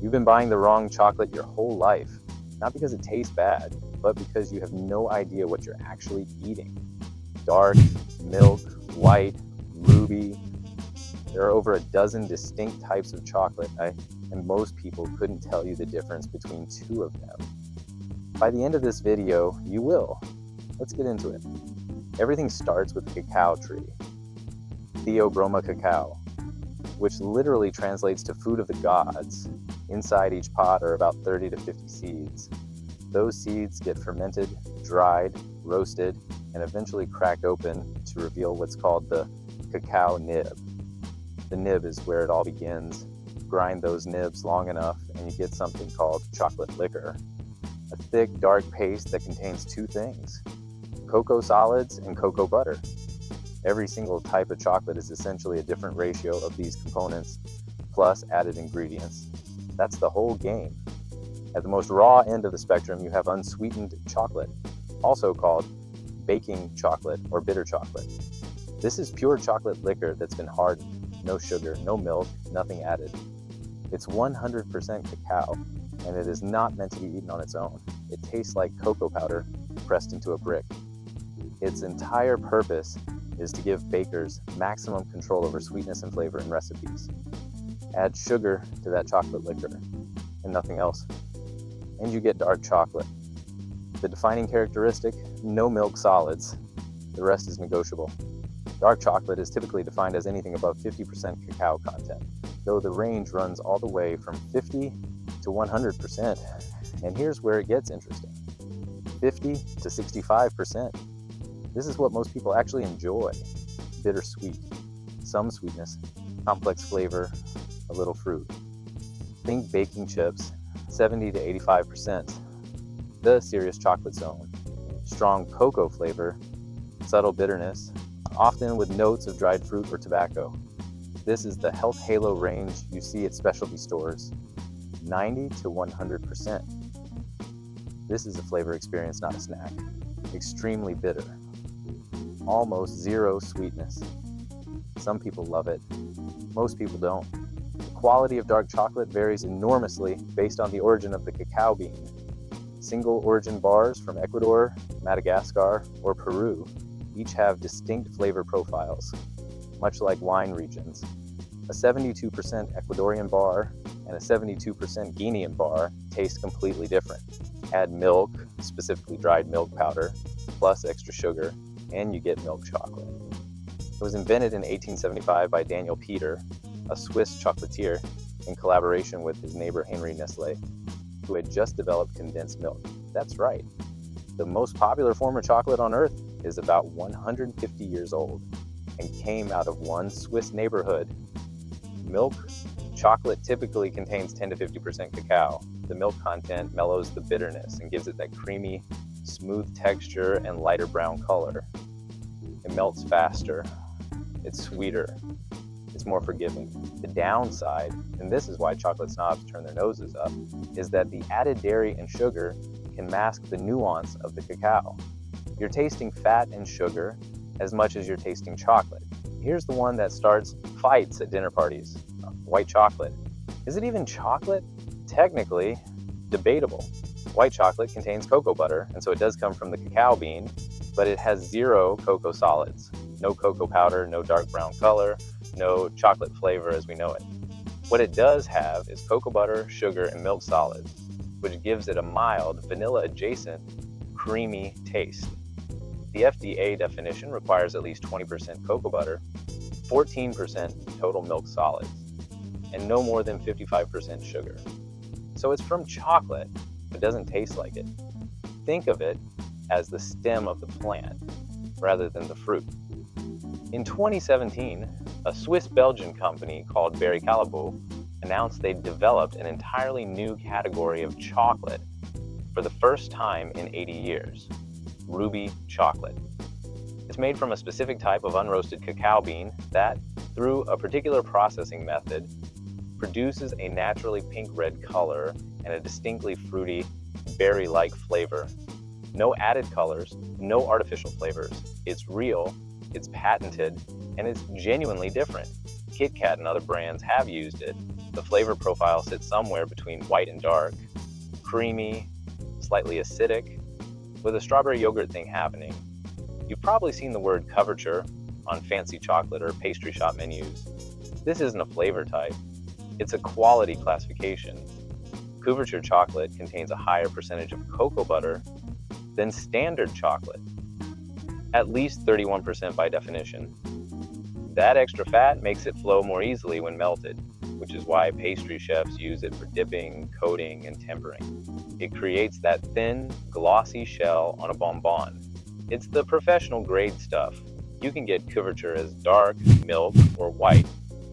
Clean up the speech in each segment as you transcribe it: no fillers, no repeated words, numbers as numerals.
You've been buying the wrong chocolate your whole life, not because it tastes bad, but because you have no idea what you're actually eating. Dark, milk, white, ruby. There are over a dozen distinct types of chocolate, and most people couldn't tell you the difference between two of them. By the end of this video, you will. Let's get into it. Everything starts with the cacao tree, Theobroma cacao, which literally translates to food of the gods. Inside each pod are about 30 to 50 seeds. Those seeds get fermented, dried, roasted, and eventually cracked open to reveal what's called the cacao nib. The nib is where it all begins. Grind those nibs long enough and you get something called chocolate liquor, a thick, dark paste that contains two things: cocoa solids and cocoa butter. Every single type of chocolate is essentially a different ratio of these components, plus added ingredients. That's the whole game. At the most raw end of the spectrum, you have unsweetened chocolate, also called baking chocolate or bitter chocolate. This is pure chocolate liquor that's been hardened, no sugar, no milk, nothing added. It's 100% cacao, and it is not meant to be eaten on its own. It tastes like cocoa powder pressed into a brick. Its entire purpose is to give bakers maximum control over sweetness and flavor in recipes. Add sugar to that chocolate liquor and nothing else, and you get dark chocolate. The defining characteristic: no milk solids. The rest is negotiable. Dark chocolate is typically defined as anything above 50% cacao content, though the range runs all the way from 50 to 100%. And here's where it gets interesting: 50 to 65%. This is what most people actually enjoy. Bittersweet, some sweetness, complex flavor, a little fruit. Think baking chips, 70 to 85%. The serious chocolate zone. Strong cocoa flavor, subtle bitterness, often with notes of dried fruit or tobacco. This is the health halo range you see at specialty stores. 90 to 100%. This is a flavor experience, not a snack. Extremely bitter. Almost zero sweetness. Some people love it. Most people don't. The quality of dark chocolate varies enormously based on the origin of the cacao bean. Single origin bars from Ecuador, Madagascar, or Peru each have distinct flavor profiles, much like wine regions. A 72% Ecuadorian bar and a 72% Guinean bar taste completely different. Add milk, specifically dried milk powder, plus extra sugar, and you get milk chocolate. It was invented in 1875 by Daniel Peter, a Swiss chocolatier, in collaboration with his neighbor Henri Nestlé, who had just developed condensed milk. That's right. The most popular form of chocolate on Earth is about 150 years old and came out of one Swiss neighborhood. Milk chocolate typically contains 10 to 50% cacao. The milk content mellows the bitterness and gives it that creamy, smooth texture and lighter brown color. It melts faster. It's sweeter. It's more forgiving. The downside, and this is why chocolate snobs turn their noses up, is that the added dairy and sugar can mask the nuance of the cacao. You're tasting fat and sugar as much as you're tasting chocolate. Here's the one that starts fights at dinner parties. White chocolate. Is it even chocolate? Technically, debatable. White chocolate contains cocoa butter, and so it does come from the cacao bean, but it has zero cocoa solids. No cocoa powder, no dark brown color, no chocolate flavor as we know it. What it does have is cocoa butter, sugar, and milk solids, which gives it a mild, vanilla-adjacent, creamy taste. The FDA definition requires at least 20% cocoa butter, 14% total milk solids, and no more than 55% sugar. So it's from chocolate, but doesn't taste like it. Think of it as the stem of the plant, rather than the fruit. In 2017, a Swiss-Belgian company called Barry Callebaut announced they'd developed an entirely new category of chocolate for the first time in 80 years, ruby chocolate. It's made from a specific type of unroasted cacao bean that, through a particular processing method, produces a naturally pink-red color and a distinctly fruity, berry-like flavor. No added colors, no artificial flavors. It's real, it's patented, and it's genuinely different. Kit Kat and other brands have used it, The flavor profile sits somewhere between white and dark, creamy, slightly acidic, with a strawberry yogurt thing happening. You've probably seen the word couverture on fancy chocolate or pastry shop menus. This isn't a flavor type, it's a quality classification. Couverture chocolate contains a higher percentage of cocoa butter than standard chocolate, at least 31% by definition. That extra fat makes it flow more easily when melted, which is why pastry chefs use it for dipping, coating, and tempering. It creates that thin, glossy shell on a bonbon. It's the professional grade stuff. You can get couverture as dark, milk, or white.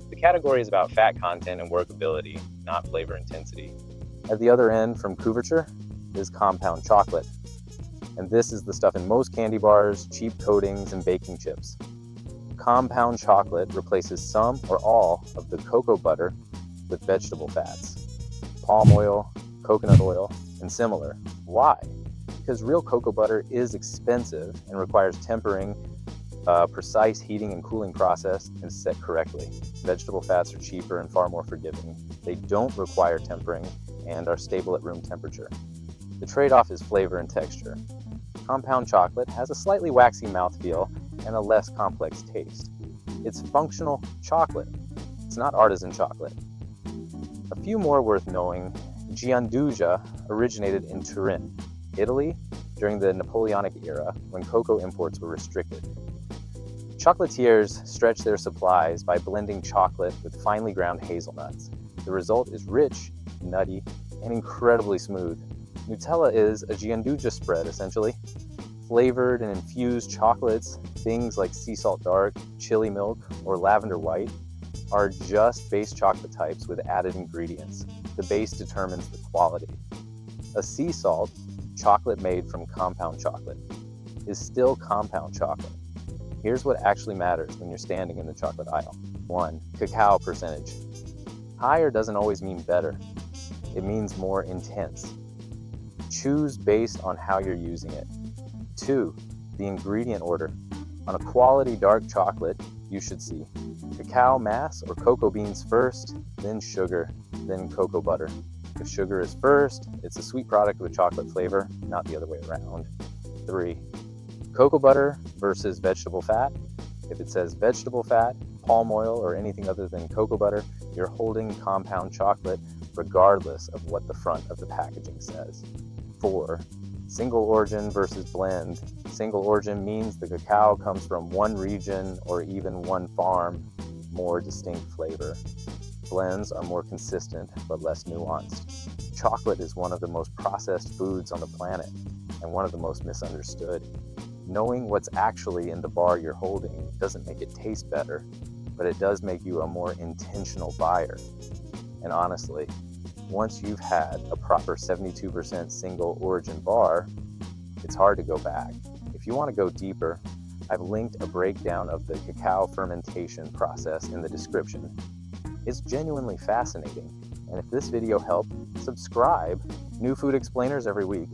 The category is about fat content and workability, not flavor intensity. At the other end from couverture is compound chocolate. And this is the stuff in most candy bars, cheap coatings, and baking chips. Compound chocolate replaces some or all of the cocoa butter with vegetable fats, palm oil, coconut oil, and similar. Why? Because real cocoa butter is expensive and requires tempering, precise heating and cooling process, and set correctly. Vegetable fats are cheaper and far more forgiving. They don't require tempering and are stable at room temperature. The trade-off is flavor and texture. Compound chocolate has a slightly waxy mouthfeel and a less complex taste. It's functional chocolate. It's not artisan chocolate. A few more worth knowing. Gianduja originated in Turin, Italy, during the Napoleonic era when cocoa imports were restricted. Chocolatiers stretch their supplies by blending chocolate with finely ground hazelnuts. The result is rich, nutty, and incredibly smooth. Nutella is a Gianduja spread, essentially. Flavored and infused chocolates, things like sea salt dark, chili milk, or lavender white, are just base chocolate types with added ingredients. The base determines the quality. A sea salt, chocolate made from compound chocolate, is still compound chocolate. Here's what actually matters when you're standing in the chocolate aisle. 1. Cacao percentage. Higher doesn't always mean better. It means more intense. Choose based on how you're using it. 2. The ingredient order. On a quality dark chocolate, you should see cacao mass or cocoa beans first, then sugar, then cocoa butter. If sugar is first, it's a sweet product with chocolate flavor, not the other way around. 3. Cocoa butter versus vegetable fat. If it says vegetable fat, palm oil, or anything other than cocoa butter, you're holding compound chocolate regardless of what the front of the packaging says. 4. Single origin versus blend. Single origin means the cacao comes from one region or even one farm, more distinct flavor. Blends are more consistent but less nuanced. Chocolate is one of the most processed foods on the planet and one of the most misunderstood. Knowing what's actually in the bar you're holding doesn't make it taste better, but it does make you a more intentional buyer. And honestly, once you've had a proper 72% single origin bar, it's hard to go back. If you want to go deeper, I've linked a breakdown of the cacao fermentation process in the description. It's genuinely fascinating, and if this video helped, subscribe. New food explainers every week.